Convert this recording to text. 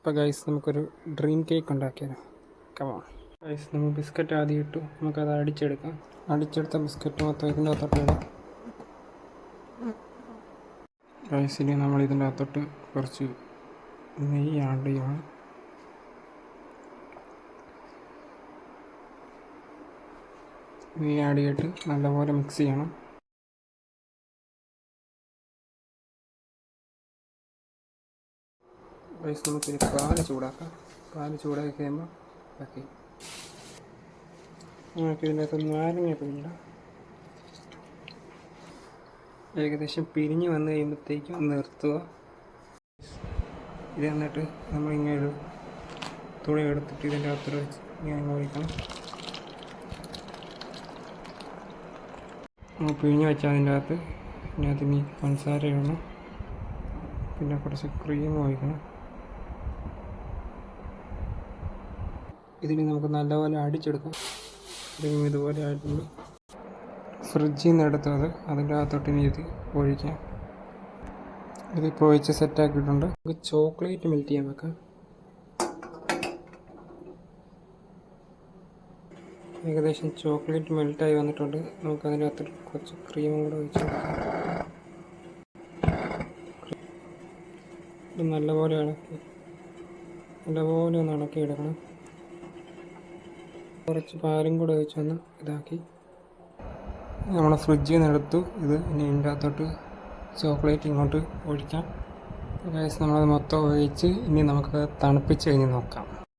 അപ്പോൾ ഗൈസ് നമുക്കൊരു dream cake ഉണ്ടാക്കിയാലോ. കമോൺ ഗൈസ്, നമ്മൾ ബിസ്ക്കറ്റ് ആദ്യം ഇട്ടു, നമുക്കത് അടിച്ചെടുക്കാം. അടിച്ചെടുത്ത ബിസ്ക്കറ്റ് മൊത്തം ഇതിൻ്റെ അകത്തോട്ട് ഇടാം. ഗൈസ്, ഇനി നമ്മൾ ഇതിൻ്റെ അകത്തോട്ട് കുറച്ച് നെയ്യ് ആഡ് ചെയ്യണം. നെയ്യ് ആഡ് ചെയ്തിട്ട് നല്ലപോലെ മിക്സ് ചെയ്യണം. ഗൈസ്, നമുക്കിത് പാല് ചൂടാക്കാം. പാല് ചൂടാക്കി കഴിയുമ്പോൾ ബാക്കി നമുക്ക് ഇതിൻ്റെ അകത്ത് നാരങ്ങ പിഴിഞ്ഞിടാം. ഏകദേശം പിരിഞ്ഞ് വന്ന് കഴിയുമ്പോഴത്തേക്കും നിർത്തുക. ഇത് എന്നിട്ട് നമ്മളിങ്ങനെ ഒരു തുണി എടുത്തിട്ട് ഇതിൻ്റെ അകത്തോട്ട് വെച്ച് ഇങ്ങനെ ഒഴിക്കണം. നമ്മൾ പിഴിഞ്ഞ് വെച്ചാൽ ഇതിൻ്റെ അകത്ത് ഇനി പഞ്ചസാര ഇടണം, പിന്നെ കുറച്ച് ക്രീം ഒഴിക്കണം. ഇതിന് നമുക്ക് നല്ലപോലെ അടിച്ചെടുക്കാം. ഇതുപോലെ ആയിട്ടുണ്ട്. ഫ്രിഡ്ജിൽ നിന്ന് എടുത്തത് അതിൻ്റെ അകത്തോട്ട് ഇനി ഇത് ഒഴിക്കാം. ഇതിപ്പോൾ ഒഴിച്ച് സെറ്റാക്കിയിട്ടുണ്ട്. നമുക്ക് ചോക്ലേറ്റ് മെൽറ്റ് ചെയ്യാൻ വെക്കാം. ഏകദേശം ചോക്ലേറ്റ് മെൽറ്റായി വന്നിട്ടുണ്ട്. നമുക്കതിൻ്റെ അകത്ത് കുറച്ച് ക്രീമും കൂടെ ഒഴിച്ച് കൊടുക്കാം. ഇത് നല്ലപോലെ ഒന്ന് ഇളക്കിയെടുക്കണം. കുറച്ച് പാലും കൂടെ ഒഴിച്ചൊന്ന് ഇതാക്കി നമ്മൾ ഫ്രിഡ്ജിൽ നിന്ന് എടുത്തു. ഇത് ഇനി ഇതിൻ്റെ അകത്തോട്ട് ചോക്ലേറ്റ് ഇങ്ങോട്ട് ഒഴിക്കാം. ഗൈസ്, നമ്മളത് മൊത്തം ഒഴിച്ച് ഇനി നമുക്ക് തണുപ്പിച്ച് കഴിഞ്ഞ് നോക്കാം.